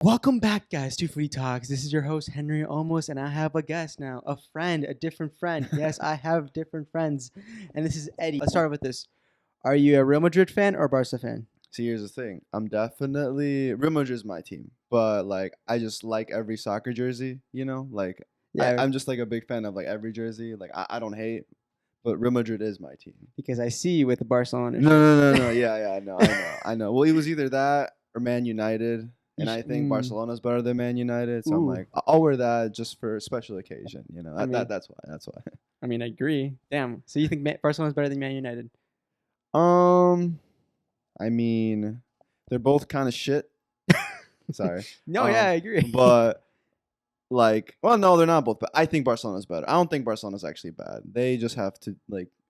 Welcome back, guys, to Footytalks. This is your host, HenryOlmos, and I have a guest now, a friend, a different friend. Yes, I have different friends, and this is Eddie. Let's start with this. Are you a Real Madrid fan or Barca fan? See, here's the thing. I'm definitely Real Madrid is my team, but like I just like every soccer jersey. Like Yeah, I'm just like a big fan of like every jersey. Like I don't hate, but Real Madrid is my team. because I see you with the Barcelona. No. Yeah. I know. Well, it was either that or Man United, and I think Barcelona's better than Man United. So I'm Ooh. like, I'll wear that just for a special occasion. I mean- That's why. That's why. I mean, I agree. Damn. So you think Barcelona's better than Man United? I mean, they're both kind of shit. Sorry. No, yeah, I agree. But no, they're not both bad. I think Barcelona's better. I don't think Barcelona's actually bad. They just have to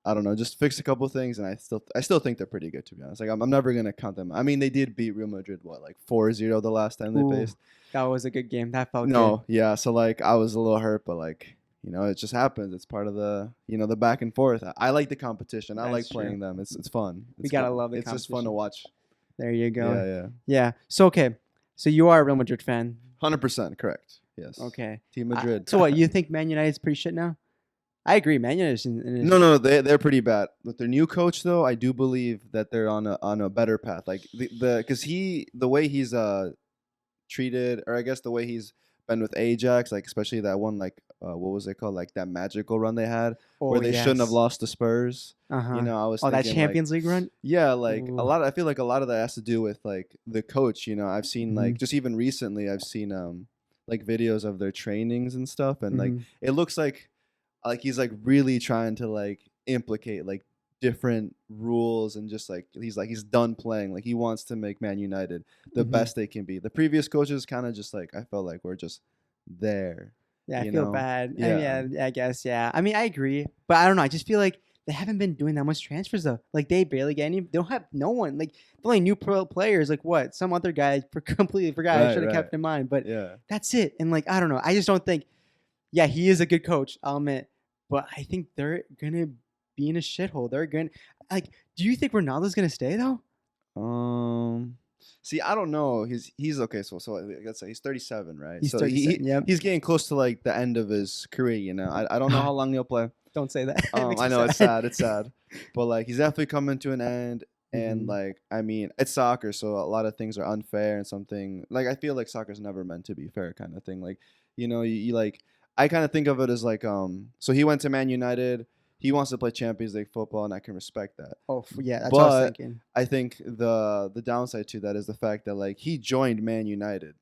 I don't know, just fix a couple things, and I still think they're pretty good, to be honest. Like I'm never gonna count them. I mean, they did beat Real Madrid 4-0 the last time Ooh, they faced. that was a good game. That felt No, yeah. So like I was a little hurt, but like it just happens. It's part of the the back and forth. I like the competition. I That's like true. playing them. It's fun. We gotta fun. love the It's just fun to competition. watch. good. There you go. Yeah. Yeah. So, okay. So you are a Real Madrid fan. 100% correct. Yes. Okay. Team Madrid. So what, you think Man United's pretty shit now? I agree. Man United's No, they're pretty bad. With their new coach, though, I do believe that they're on a better path. Like because the way he's treated, or I guess the way he's been with Ajax, like especially that one, like what was it called, like that magical run they had where they shouldn't have lost to Spurs. Uh-huh. I was that thinking, Champions League run? yeah, like Ooh. I feel like a lot of that has to do with like the coach. I've seen like just even recently, I've seen like videos of their trainings and stuff, and like it looks like he's like really trying to like implicate like different rules, and just like he's done playing. Like he wants to make Man United the best they can be. The previous coaches kind of just like I felt like we're just there. Yeah, I feel bad. Yeah. Yeah, I guess, yeah. I mean, I agree, but I don't know. I just feel like they haven't been doing that much transfers though. Like they barely get any. They don't have no one. Like the only new pro players, like what? Some other guy completely forgot. I should have kept in mind, but Yeah. that's it. And like I don't know. I just don't think. Yeah, he is a good coach. I'll admit, but I think they're gonna be in a shithole. They're gonna like. Do you think Ronaldo's gonna stay though? See, I don't know. He's okay. So let's say he's 37, right? He's so 37, yep. He's getting close to like the end of his career. I don't know how long he'll play. Don't say that. I know it's sad. It's sad, but like he's definitely coming to an end. And like I mean, it's soccer, so a lot of things are unfair, and something like I feel like soccer's never meant to be fair, kind of thing. Like you like I kind of think of it as like so he went to Man United. He wants to play Champions League football, and I can respect that. Oh yeah, that's what I was thinking. I think the downside to that is the fact that like he joined Man United.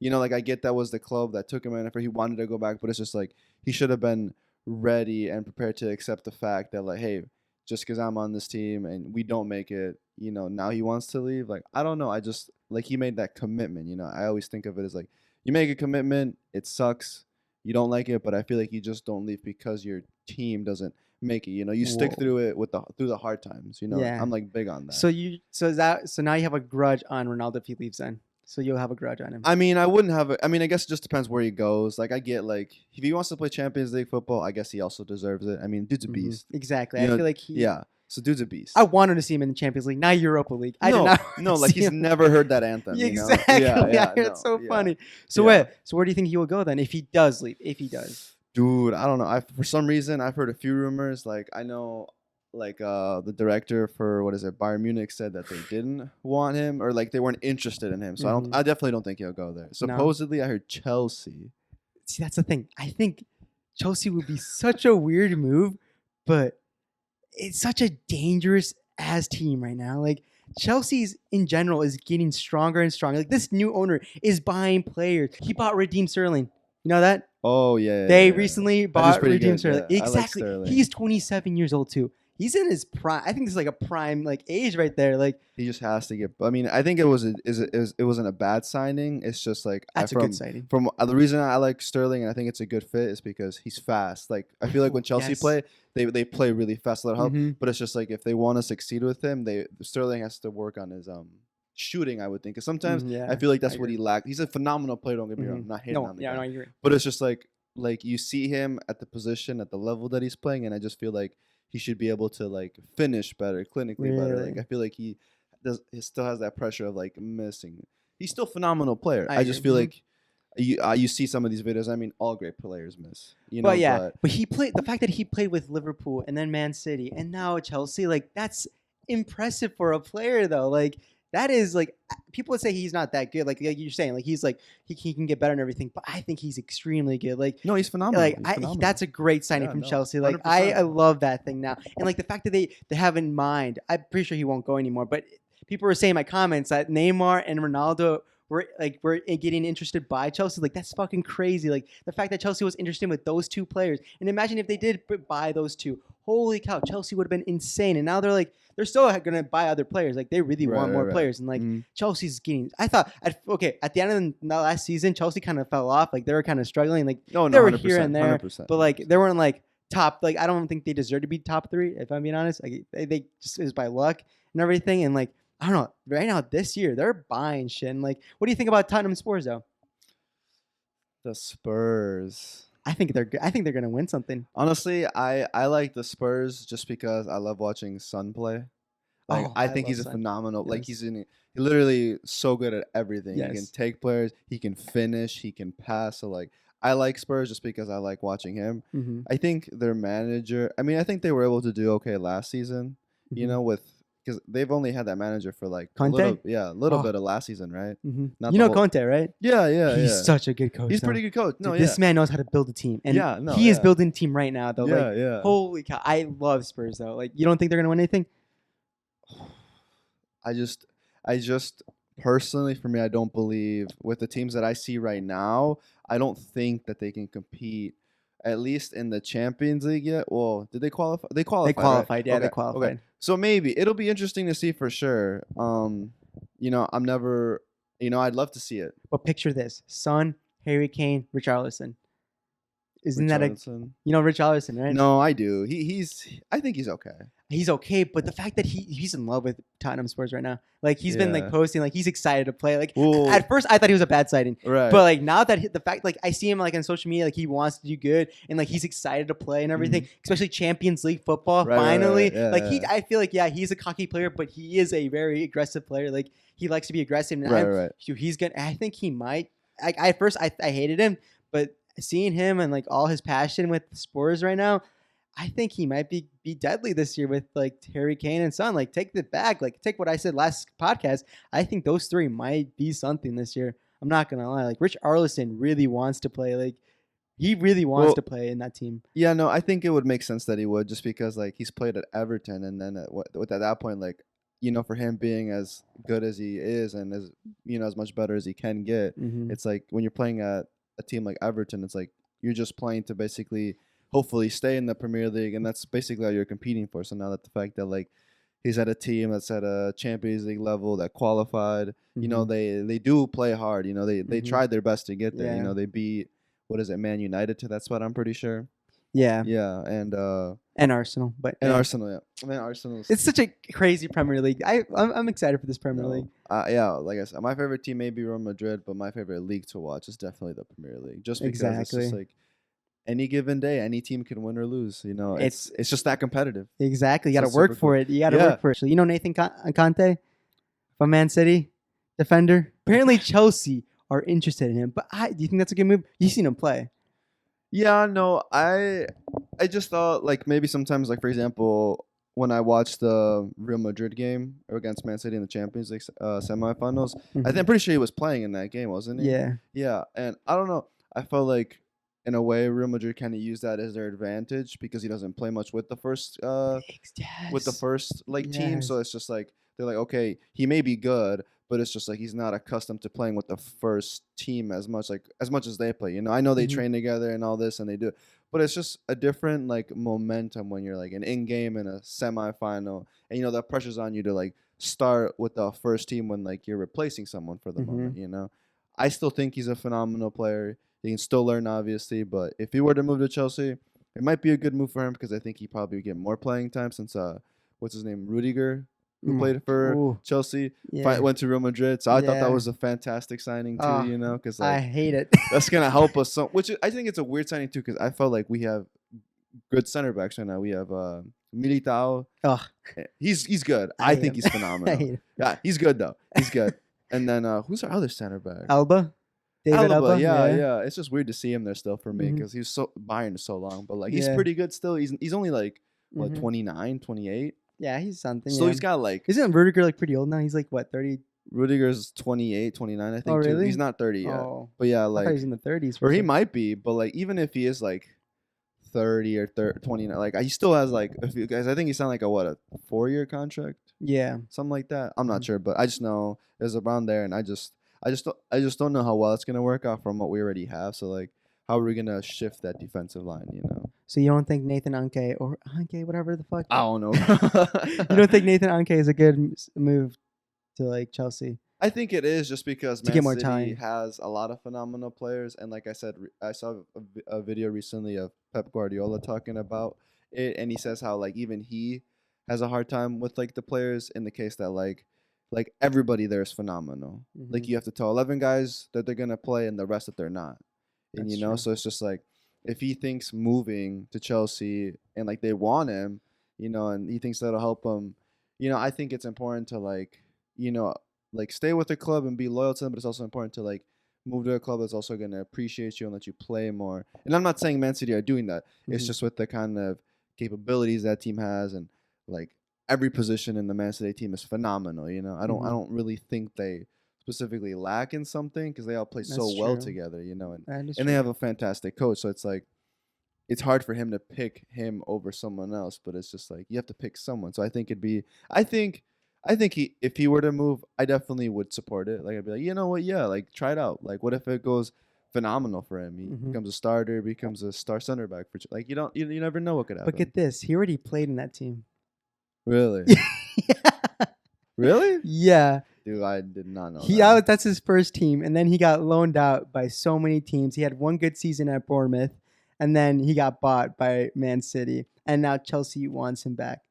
Like I get that was the club that took him in after he wanted to go back, but it's just like he should have been ready and prepared to accept the fact that like, hey, just because I'm on this team and we don't make it, now he wants to leave. Like I don't know. I just like he made that commitment. I always think of it as like you make a commitment, it sucks, you don't like it, but I feel like you just don't leave because your team doesn't make it. You stick through it through the hard times. Yeah. I'm like big on that. So now you have a grudge on Ronaldo if he leaves then. So you'll have a grudge on him. I mean, I wouldn't have I guess it just depends where he goes. Like I get like if he wants to play Champions League football, I guess he also deserves it. I mean, dude's a beast. Exactly. I feel like So dude's a beast. I wanted to see him in the Champions League, not Europa League. I did not no, like he's never heard that anthem. Exactly. Yeah, it's so funny. So where do you think he will go then if he does leave? If he does. Dude, I don't know. For some reason, I've heard a few rumors. Like I know, like the director for Bayern Munich said that they didn't want him, or like they weren't interested in him. So I definitely don't think he'll go there. Supposedly, I heard Chelsea. See, that's the thing. I think Chelsea would be such a weird move, but it's such a dangerous ass team right now. Like Chelsea's in general is getting stronger and stronger. Like this new owner is buying players. He bought Raheem Sterling. You know that? Oh yeah. They recently bought Raheem Sterling. Yeah, exactly. I like Sterling. He's 27 years old too. He's in his prime. I think this is like a prime like age right there. Like he just has to get. I mean, I think it wasn't a bad signing. It's just like that's a good signing. From the reason I like Sterling and I think it's a good fit is because he's fast. Like I feel like when Chelsea play, they play really fast. But it's just like if they want to succeed with him, Sterling has to work on his shooting. I would think because sometimes I feel like that's what he lacked. He's a phenomenal player. Don't get me wrong. I'm not hating on the guy. No, I agree. But it's just like you see him at the position at the level that he's playing, and I just feel like he should be able to like finish better, clinically better. Like I feel like he still has that pressure of like missing he's still a phenomenal player. I just agree. feel like you see some of these videos. I mean, all great players miss. You know, But yeah, but he played the fact that he played with Liverpool and then Man City and now Chelsea. Like that's impressive for a player, though. Like that is like people would say he's not that good. Like you're saying, like he's like he can get better and everything. But I think he's extremely good. Like no, he's phenomenal. like He's phenomenal. that's a great signing Yeah, from no, Chelsea. Like I 100%. love that thing now, and like the fact that they have in mind. I'm pretty sure he won't go anymore. But people were saying in my comments that Neymar and Ronaldo were getting interested by Chelsea. Like that's fucking crazy. Like the fact that Chelsea was interested with those two players, and imagine if they did buy those two. Holy cow, Chelsea would have been insane. And now they're still gonna buy other players. Like they really want more players. And like Chelsea's getting. I thought at the end of the last season, Chelsea kind of fell off. Like they were kind of struggling. Like No, they were 100%, here and there, 100%. but like they weren't like top. Like I don't think they deserve to be top 3. If I'm being honest, like they just is by luck and everything. And like I don't know. Right now, this year they're buying shit. And like, what do you think about Tottenham Spurs though? The Spurs. I think they're good. I think they're gonna win something. Honestly, I like the Spurs just because I love watching Son play. Like I think he's a phenomenal. Yes. Like he's literally so good at everything. Yes. He can take players. He can finish. He can pass. So like I like Spurs just because I like watching him. Mm-hmm. I think their manager. I mean, I think they were able to do okay last season. Mm-hmm. You know, because they've only had that manager for like Conte? a little bit of last season, right? Mm-hmm. Not You the know whole- Conte, right? Yeah, He's such a good coach. He's though. pretty good coach. No, Dude, this man knows how to build a team, and Yeah, no, he is yeah. building a team right now. Though, like, yeah. holy cow, I love Spurs though. Like, you don't think they're gonna win anything? I just personally, for me, I don't believe with the teams that I see right now. I don't think that they can compete, at least in the Champions League yet. Well, did they qualify? They qualified. They qualified, right? yeah, they Okay, qualified. okay. So maybe it'll be interesting to see for sure. You know, I'm never. You know, I'd love to see it. But picture this: Son, Harry Kane, Richarlison. Isn't that Richarlison. you know Richarlison, right? No, I do. I think he's okay. He's okay, but the fact that he's in love with Tottenham Spurs right now, like he's been like Yeah. posting, like he's excited to play. Like Ooh. at first, I thought he was a bad sighting, Right. but like now that the fact, like I see him like on social media, like he wants to do good and like he's excited to play and everything, especially Champions League football. Right, finally, right. Yeah, like yeah. I feel like he's a cocky player, but he is a very aggressive player. Like he likes to be aggressive, and Right. he's gonna. I think he might. At first, I hated him, but seeing him and like all his passion with the Spurs right now. I think he might be deadly this year with like Harry Kane and Son. Like take the back, like take what I said last podcast. I think those three might be something this year. I'm not gonna lie. Like Rich Arlison really wants to play. Like he really wants to play in that team. Yeah, no, I think it would make sense that he would, just because like he's played at Everton, and then at that point, like, you know, for him being as good as he is and as, you know, as much better as he can get, it's like when you're playing at a team like Everton, it's like you're just playing to basically hopefully stay in the Premier League, and that's basically all you're competing for. So now that the fact that like he's at a team that's at a Champions League level that qualified, you know, they do play hard. You know, they tried their best to get there. Yeah. You know, they beat, what is it, Man United to that spot, I'm pretty sure. Yeah. Yeah, and Arsenal, but Arsenal. Yeah, I mean Arsenal's. it's such a crazy Premier League. I'm excited for this Premier League. Yeah, like I said, my favorite team may be Real Madrid, but my favorite league to watch is definitely the Premier League, just because it's just like any given day, any team can win or lose. You know, it's just that competitive. Exactly, you got to So work super for cool. it. You got to work for it. So you know Nathan Conte from Man City, defender. Apparently Chelsea are interested in him. But do you think that's a good move? You've seen him play. Yeah, no, I just thought like maybe sometimes, like for example, when I watched the Real Madrid game against Man City in the Champions League semifinals, I'm pretty sure he was playing in that game, wasn't he? Yeah. Yeah, and I don't know. I felt like in a way Real Madrid kind of used that as their advantage because he doesn't play much with the first like team. So it's just like they're like, okay, he may be good, but it's just like he's not accustomed to playing with the first team as much as they play. You know, I know they train together and all this and they do, but it's just a different like momentum when you're like an in-game in a semifinal, and you know that pressure's on you to like start with the first team when like you're replacing someone for the moment. You know, I still think he's a phenomenal player. He can still learn, obviously, but if he were to move to Chelsea, it might be a good move for him because I think he probably would get more playing time since what's his name, Rudiger, who played for Chelsea, went to Real Madrid. So I thought that was a fantastic signing too, you know, because like, I hate it. that's gonna help us. I think it's a weird signing too, because I felt like we have good center backs right now. We have Militao. Ugh. He's good. I think he's phenomenal. Yeah, he's good though. He's good. And then who's our other center back? Alba, David Alba. Yeah. It's just weird to see him there still for me Mhm. because he's so Bayern so long, but like he's Yeah. pretty good still. He's only like what Mhm. 29, 28. Yeah, he's something. So yeah. he's got like Isn't Rudiger like pretty old now? He's like what 30? Rudiger's 28, 29, I Oh think too. really? He's not 30 yet. Oh, But yeah, I thought he like was in the 30s. or he might be, but like even if he is like 30 or 29, like he still has like a few guys. I think he signed like a 4-year contract, Yeah. something like that. I'm not Mhm. sure, but I just know it was around there, and I just don't know how well it's gonna work out from what we already have. So like, how are we gonna shift that defensive line? You know, So you don't think Nathan Anke or Anke, whatever the fuck? I don't know. You don't think Nathan Anke is a good move to like Chelsea I think it is just because to Man get more City time? has a lot of phenomenal players, and like I said, I saw a video recently of Pep Guardiola talking about it, and he says how like even he has a hard time with like the players in the case that like everybody there is phenomenal. Like Mhm. you have to tell 11 guys that they're gonna play, and the rest that they're not, and That's you know, true. so it's just like if he thinks moving to Chelsea and like they want him, you know, and he thinks that'll help him, you know, I think it's important to like you know like stay with the club and be loyal to them, but it's also important to like move to a club that's also going to appreciate you and let you play more. And I'm not saying Man City are doing that. It's Mhm. just with the kind of capabilities that team has, and like every position in the Man City team is phenomenal. You know, I Mhm. don't really think they specifically lack in something because they all play so That's well true. together. You know, That is and they true. have a fantastic coach, so it's like it's hard for him to pick him over someone else, but it's just like you have to pick someone. So I think it'd be I think he if he were to move, I definitely would support it. Like I'd be like, you know what, yeah, like try it out. Like what if it goes phenomenal for him? He Mhm. becomes a starter, becomes a star center back for like you never know what could But happen. get this, he already played in that team. Really? Really? Yeah. Dude, I did not know That's his first team, and then he got loaned out by so many teams. He had one good season at Bournemouth, and then he got bought by Man City, and now Chelsea wants him back.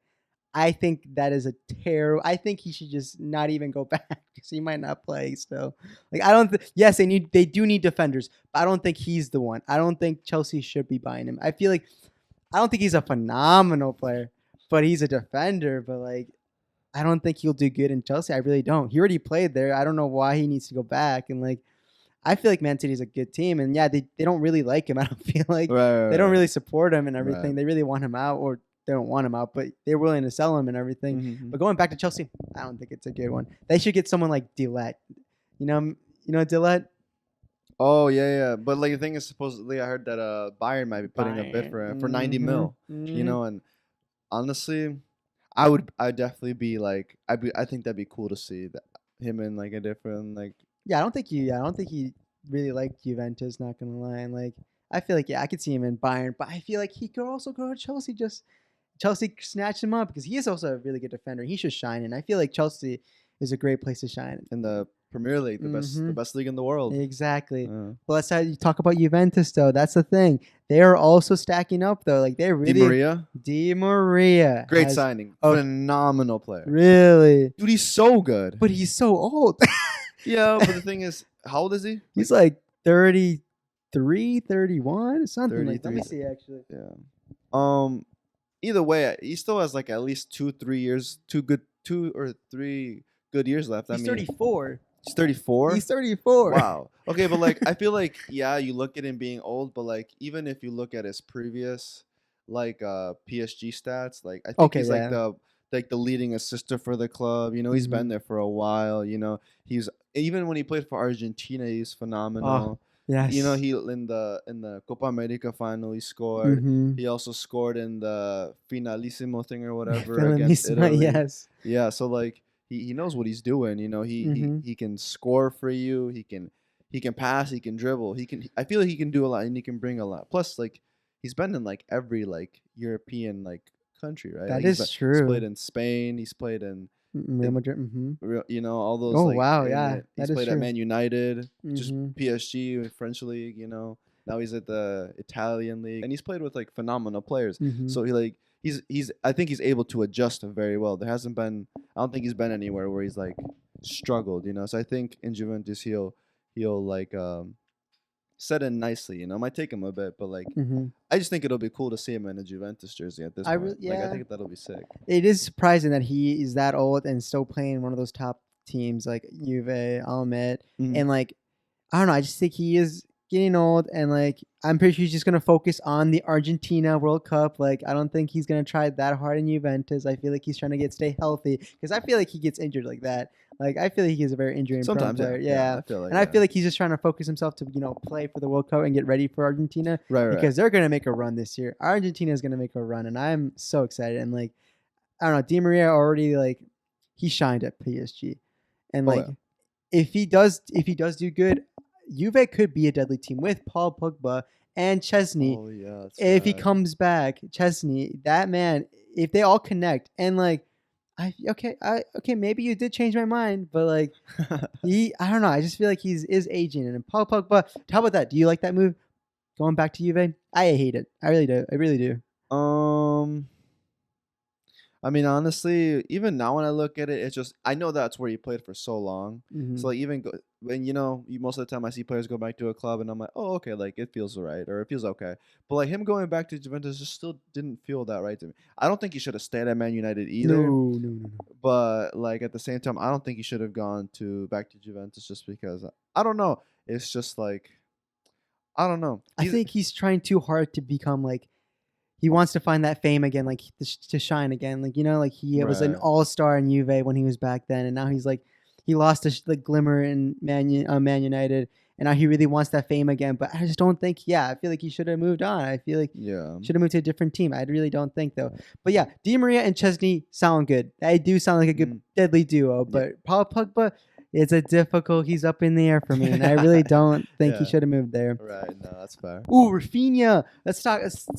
I think that is a terrible. I think he should just not even go back because he might not play still. Like I don't. Yes, they do need defenders, but I don't think he's the one. I don't think Chelsea should be buying him. I feel like I don't think he's a phenomenal player, but he's a defender. But like I don't think he'll do good in Chelsea. I really don't. He already played there. I don't know why he needs to go back. And like, I feel like Man City is a good team. And yeah, they don't really like him. I don't feel like they don't really support him and everything. Right. They really want him out, or they don't want him out, but they're willing to sell him and everything. Mhm. But going back to Chelsea, I don't think it's a good one. They should get someone like Dillette. Dillette. Oh yeah. But like the thing is, supposedly I heard that Bayern might be putting a bid for him for 90 mil. You know, and honestly, I'd definitely be like I think that'd be cool to see that him in like a different like Yeah, I don't think he really liked Juventus. Not gonna lie, and like I feel like I could see him in Bayern, but I feel like he could also go to Chelsea. Just Chelsea snatched him up because he is also a really good defender. He should shine, and I feel like Chelsea is a great place to shine. in the Premier League, the best league in the world. Exactly. Yeah. But let's how you talk about Juventus though. That's the thing. They are also stacking up though. Like they're Di really Maria, Di Maria. great signing, phenomenal player. Really, Dude, he's so good. but he's so old. Yeah, but the thing is, how old is he? He's like 33, 31, something like that. Let me 33. see actually. Yeah. Either way, he still has like at least 2 or 3 good years left. He's 34. He's 34. He's 34. Wow. Okay, but like I feel like yeah, you look at him being old, but like even if you look at his previous like PSG stats, like I think Okay, he's yeah. like the leading assister for the club. You know, he's been Mhm. there for a while. You know, he's even when he played for Argentina, he's phenomenal. Yes. You know, he in the Copa America final he scored. Mhm. He also scored in the finalissimo thing or whatever against Finalissima, Italy. yes. Yeah, so like he knows what he's doing. You know, Mhm. he can score for you. He can pass. He can dribble. I feel like he can do a lot and he can bring a lot. Plus, like he's been in like every like European like country, right? That Like, is he's true. played in Spain. He's played in Real Madrid. Mhm. you know all those Oh like wow, yeah, he's that is played at true. Man United, just Mhm. PSG, French league. You know, now he's at the Italian league, and he's played with like phenomenal players. Mhm. So he's I think he's able to adjust very well. There hasn't been I don't think he's been anywhere where he's like struggled. You know, so I think in Juventus he'll like set in nicely. You know, it might take him a bit, but like Mhm. I just think it'll be cool to see him in a Juventus jersey at this point. Like I Yeah. think that'll be sick. It is surprising that he is that old and still playing one of those top teams like Juve, Almet, Mhm. and like I don't know. I just think he is getting old, and like I'm pretty sure he's just gonna focus on the Argentina World Cup. Like I don't think he's gonna try that hard in Juventus. I feel like he's trying to stay healthy because I feel like he gets injured like that. Like I feel like he's a very injury prone Sometimes, player. yeah. Yeah. I feel like, And I feel like he's just trying to focus himself to play for the World Cup and get ready for Argentina right. because they're gonna make a run this year. Argentina is gonna make a run, and I'm so excited. And like I don't know, Di Maria already like he shined at PSG, and Oh, like yeah. if he does do good, Juve could be a deadly team with Paul Pogba and Chesney. Oh yeah, that's If he right. comes back, Chesney, that man, if they all connect and like okay, maybe you did change my mind, but like I don't know, I just feel like he's is aging and Paul Pogba. How about that? Do you like that move? Going back to Juve? I hate it. I really do. I really do. um, I mean, honestly, even now when I look at it, it's just I know that's where he played for so long. Mm-hmm. So like even when most of the time I see players go back to a club and I'm like, oh okay, like it feels right or it feels okay. But like him going back to Juventus just still didn't feel that right to me. I don't think he should have stayed at Man United either. No. But like at the same time, I don't think he should have gone back to Juventus just because I don't know. It's just like I don't know. I think he's trying too hard to become like he wants to find that fame again, like to shine again. Like like he was an Right. all-star in Juve when he was back then, and now he's like he lost the glimmer in Man United, and now he really wants that fame again. But I just don't think. Yeah, I feel like he should have moved on. I feel like Yeah. should have moved to a different team. I really don't think though. But yeah, Di Maria and Chesney sound good. They do sound like a good deadly duo. But Paul Pogba, it's a difficult. He's up in the air for me, and I really don't think he Yeah. should have moved there. Right. No, that's fair. Ooh, Raphinha. Let's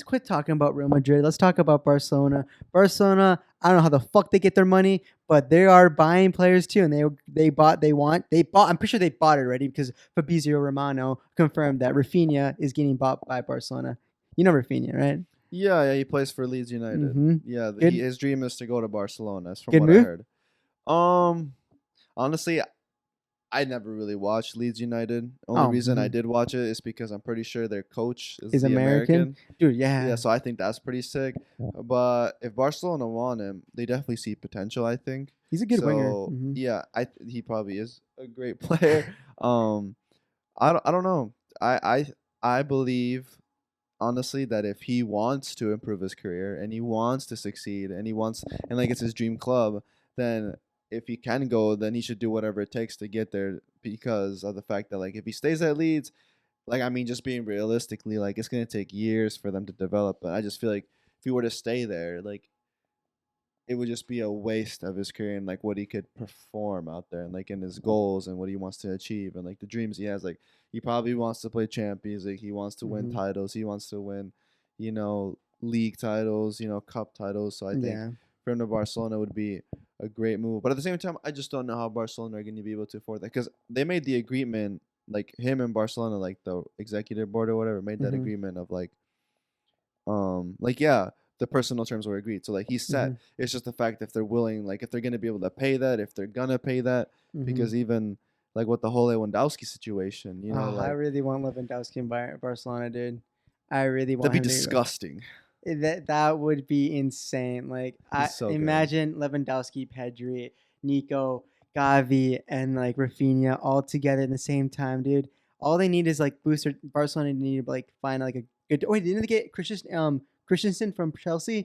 quit talking about Real Madrid. Let's talk about Barcelona. Barcelona. I don't know how the fuck they get their money, but they are buying players too, and they bought. I'm pretty sure they bought it already because Fabrizio Romano confirmed that Raphinha is getting bought by Barcelona. You know Raphinha, right? Yeah, he plays for Leeds United. Mm-hmm. Yeah, Good. his dream is to go to Barcelona. That's from Good what I move? heard. Honestly, I never really watched Leeds United. Only reason I did watch it is because I'm pretty sure their coach is the American. Dude, yeah. Yeah, so I think that's pretty sick. But if Barcelona want him, they definitely see potential, I think. He's a good winger. So Mhm. yeah, he probably is a great player. I don't know. I believe honestly that if he wants to improve his career and he wants to succeed and like it's his dream club, then if he can go, then he should do whatever it takes to get there because of the fact that like if he stays at Leeds, like I mean just being realistically, like it's gonna take years for them to develop. But I just feel like if he were to stay there, like it would just be a waste of his career and like what he could perform out there and like in his goals and what he wants to achieve and like the dreams he has. Like he probably wants to play Champions League. He wants to win titles. He wants to win, league titles, cup titles. So I think for him to Barcelona would be a great move. But at the same time, I just don't know how Barcelona are going to be able to afford that because they made the agreement, like him and Barcelona, like the executive board or whatever, made that agreement of yeah, the personal terms were agreed. So like he's set. It's just the fact if they're willing, like if they're gonna be able to pay that, if they're gonna pay that, because even like with the whole Lewandowski situation, I really want Lewandowski in Barcelona, dude. I really want that'd be him to disgusting. That would be insane. Like I so good. imagine Lewandowski, Pedri, Nico, Gavi, and like Raphinha all together in the same time, dude. All they need is like booster. Barcelona need to like find like a good. Wait, didn't they get Christensen from Chelsea?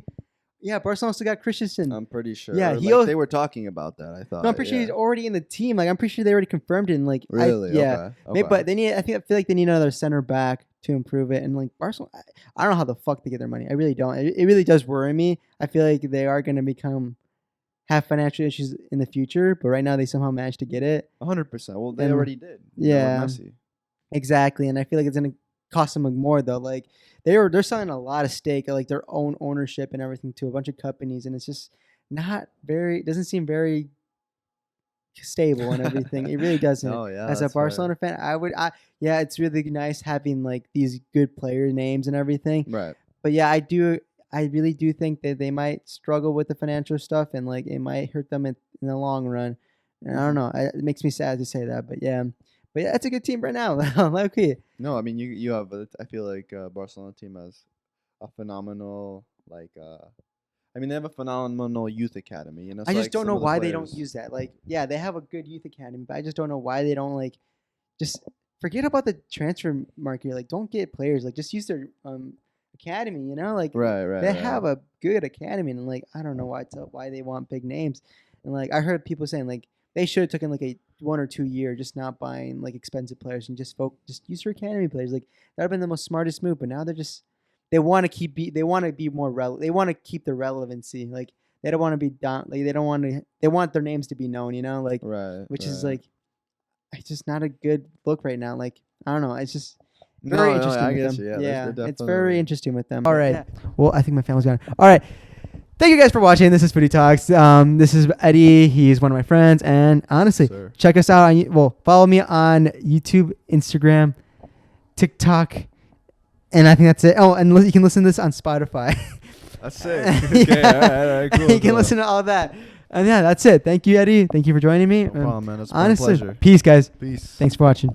Yeah, Barcelona still got Christensen. I'm pretty sure. Yeah, they were talking about that. I thought. No, I'm pretty sure he's already in the team. Like I'm pretty sure they already confirmed it. And like really, yeah. Okay. But they need. I feel like they need another center back to improve it. And like Barcelona, I don't know how the fuck they get their money. I really don't. It really does worry me. I feel like they are going to have financial issues in the future. But right now they somehow managed to get it. 100%. Well, they already did. Yeah. Messi. Exactly, and I feel like it's going to cost them more though. Like they're selling a lot of stake, like their own ownership and everything to a bunch of companies, and it's just not very. Doesn't seem very stable and everything. It really doesn't. Oh yeah. As a Barcelona fan, yeah, it's really nice having like these good player names and everything. Right. But yeah, I really do think that they might struggle with the financial stuff and like it might hurt them in the long run. And I don't know. It makes me sad to say that, but yeah. But yeah, that's a good team right now. Okay. No, I mean you have. I feel like Barcelona team has a phenomenal I mean, they have a phenomenal youth academy. You know, I so, just like, don't some know of the why they don't players- use that. Like, yeah, they have a good youth academy, but I just don't know why they don't like just forget about the transfer market. Like, don't get players. Like, just use their academy. You know, like Right. they have a good academy, and like I don't know why they want big names. And like I heard people saying like they should have taken like a 1 or 2 year, just not buying like expensive players and just use your academy players. Like that would have been the most smartest move. But now they want to they want to be more relevant. They want to keep the relevancy. Like they don't want to be down. Like they want their names to be known. You know, like Right. which is right. like it's just not a good look right now. Like I don't know. It's just No, very no, interesting I with get them. you. Yeah, they're it's very definitely- interesting with them. All right. Well, I think my family's gone. All right. Thank you guys for watching. This is Footytalks. This is Eddie. He's one of my friends. And honestly, Sir. check us out. Follow me on YouTube, Instagram, TikTok. And I think that's it. Oh, and you can listen to this on Spotify. That's sick. Okay, all right, cool. You can listen to all that. And yeah, that's it. Thank you, Eddie. Thank you for joining me. No problem, man. It's been a Honestly, pleasure. peace, guys. Peace. Thanks for watching.